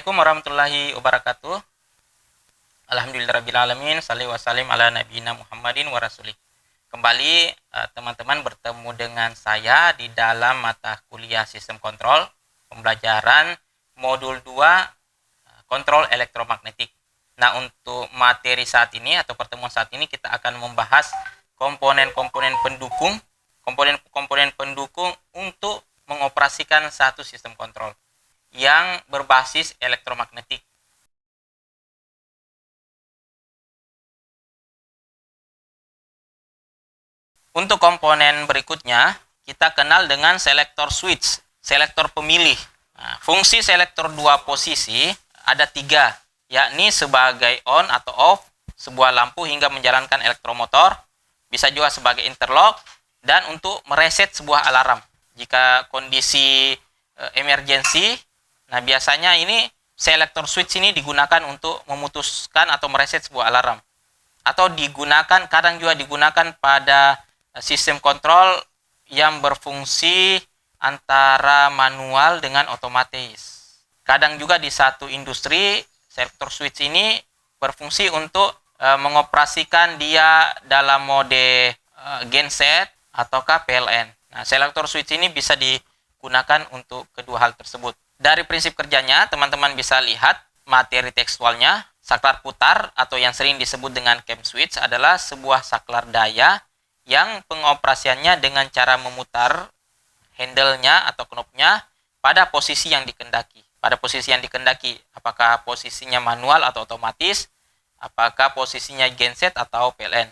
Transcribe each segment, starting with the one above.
Assalamualaikum warahmatullahi wabarakatuh. Alhamdulillahirrabbilalamin. Salli wa salim ala nabiyina Muhammadin wa rasulih. Kembali teman-teman bertemu dengan saya di dalam mata kuliah sistem kontrol pembelajaran modul 2 kontrol elektromagnetik. Nah, untuk materi saat ini atau pertemuan saat ini kita akan membahas komponen-komponen pendukung untuk mengoperasikan satu sistem kontrol yang berbasis elektromagnetik. Untuk komponen berikutnya, kita kenal dengan selektor switch, selektor pemilih. Nah, fungsi selektor dua posisi ada 3, yakni sebagai on atau off sebuah lampu hingga menjalankan elektromotor, bisa juga sebagai interlock, dan untuk mereset sebuah alarm. Jika kondisi emergensi, nah biasanya ini selektor switch ini digunakan untuk memutuskan atau mereset sebuah alarm. Atau kadang juga digunakan pada sistem kontrol yang berfungsi antara manual dengan otomatis. Kadang juga di satu industri, selektor switch ini berfungsi untuk mengoperasikan dia dalam mode genset ataukah PLN. Nah, selektor switch ini bisa digunakan untuk kedua hal tersebut. Dari prinsip kerjanya, teman-teman bisa lihat materi tekstualnya. Saklar putar atau yang sering disebut dengan cam switch adalah sebuah saklar daya yang pengoperasiannya dengan cara memutar handle-nya atau knopnya pada posisi yang dikehendaki. Apakah posisinya manual atau otomatis, apakah posisinya genset atau PLN.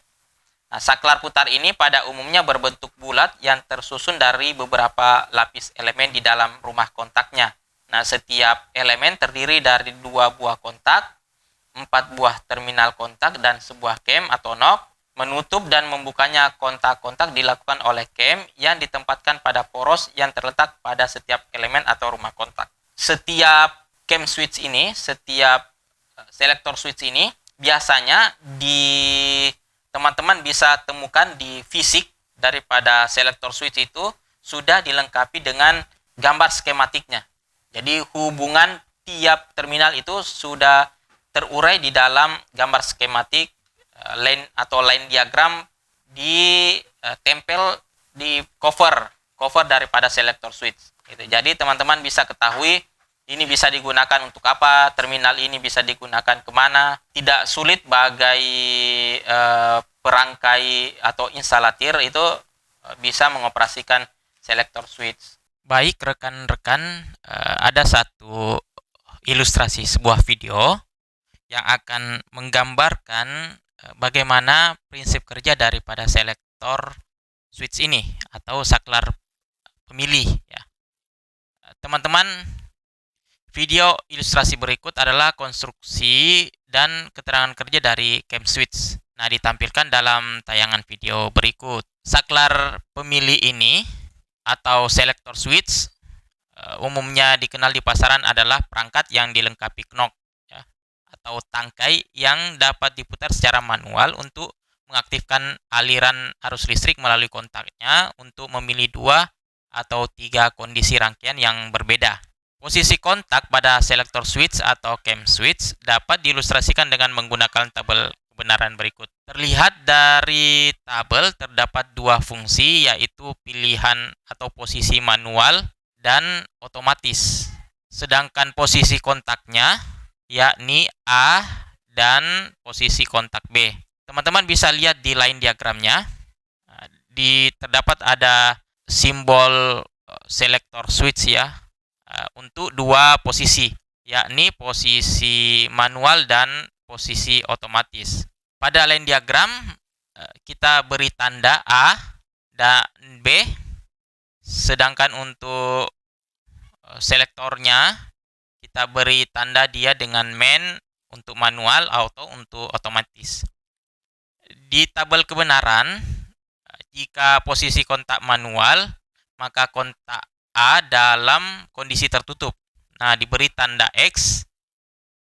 Nah, saklar putar ini pada umumnya berbentuk bulat yang tersusun dari beberapa lapis elemen di dalam rumah kontaknya. Nah, setiap elemen terdiri dari 2 buah kontak, 4 buah terminal kontak, dan sebuah cam atau knob. Menutup dan membukanya kontak-kontak dilakukan oleh cam yang ditempatkan pada poros yang terletak pada setiap elemen atau rumah kontak. Setiap cam switch ini, setiap selektor switch ini biasanya teman-teman bisa temukan di fisik daripada selektor switch itu sudah dilengkapi dengan gambar skematiknya. Jadi hubungan tiap terminal itu sudah terurai di dalam gambar skematik line diagram ditempel di cover daripada selektor switch. Jadi teman-teman bisa ketahui ini bisa digunakan untuk apa, terminal ini bisa digunakan kemana. Tidak sulit bagai perangkai atau instalatir itu bisa mengoperasikan selektor switch. Baik rekan-rekan, ada satu ilustrasi sebuah video yang akan menggambarkan bagaimana prinsip kerja daripada selektor switch ini atau saklar pemilih ya. Teman-teman, video ilustrasi berikut adalah konstruksi dan keterangan kerja dari cam switch. Nah, ditampilkan dalam tayangan video berikut. Saklar pemilih ini atau selektor switch umumnya dikenal di pasaran adalah perangkat yang dilengkapi knob ya, atau tangkai yang dapat diputar secara manual untuk mengaktifkan aliran arus listrik melalui kontaknya untuk memilih 2 atau 3 kondisi rangkaian yang berbeda. Posisi kontak pada selektor switch atau cam switch dapat diilustrasikan dengan menggunakan tabel kebenaran berikut. Terlihat dari tabel terdapat 2 fungsi, yaitu pilihan atau posisi manual dan otomatis. Sedangkan posisi kontaknya yakni A dan posisi kontak B. Teman-teman bisa lihat di line diagramnya. Terdapat ada simbol selektor switch ya untuk 2 posisi, yakni posisi manual dan posisi otomatis. Pada line diagram kita beri tanda A dan B, sedangkan untuk selektornya kita beri tanda dia dengan main untuk manual atau untuk otomatis. Di tabel kebenaran, jika posisi kontak manual, maka kontak A dalam kondisi tertutup. Nah, diberi tanda X,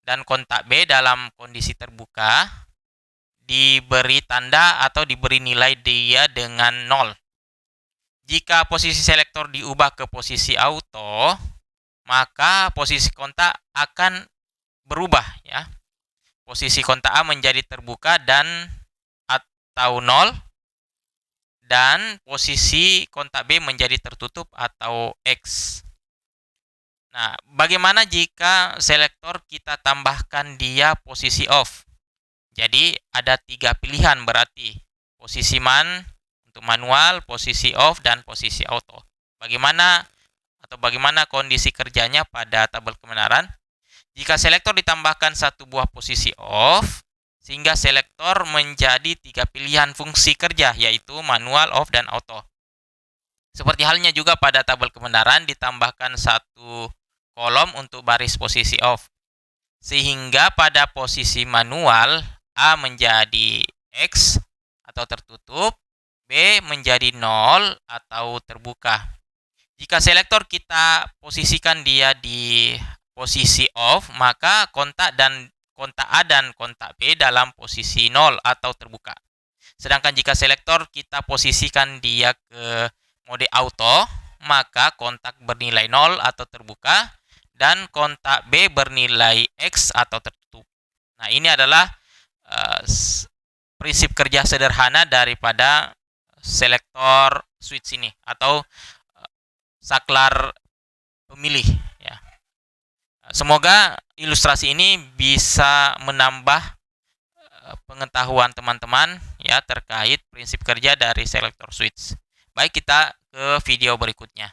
dan kontak B dalam kondisi terbuka diberi tanda atau diberi nilai dia dengan 0. Jika posisi selektor diubah ke posisi auto, maka posisi kontak akan berubah ya. Posisi kontak A menjadi terbuka dan atau 0, dan posisi kontak B menjadi tertutup atau X. Nah, bagaimana jika selektor kita tambahkan dia posisi off? Jadi ada 3 pilihan berarti. Posisi untuk manual, posisi off, dan posisi auto. Bagaimana kondisi kerjanya pada tabel kebenaran? Jika selektor ditambahkan satu buah posisi off, sehingga selektor menjadi 3 pilihan fungsi kerja, yaitu manual, off, dan auto. Seperti halnya juga pada tabel kebenaran ditambahkan satu kolom untuk baris posisi off. Sehingga pada posisi manual, A menjadi X atau tertutup, B menjadi 0 atau terbuka. Jika selektor kita posisikan dia di posisi off, maka kontak A dan kontak B dalam posisi 0 atau terbuka. Sedangkan jika selektor kita posisikan dia ke mode auto, maka kontak bernilai 0 atau terbuka dan kontak B bernilai X atau tertutup. Nah, ini adalah prinsip kerja sederhana daripada selektor switch ini atau saklar pemilih ya. Semoga ilustrasi ini bisa menambah pengetahuan teman-teman ya terkait prinsip kerja dari selektor switch. Baik, kita ke video berikutnya.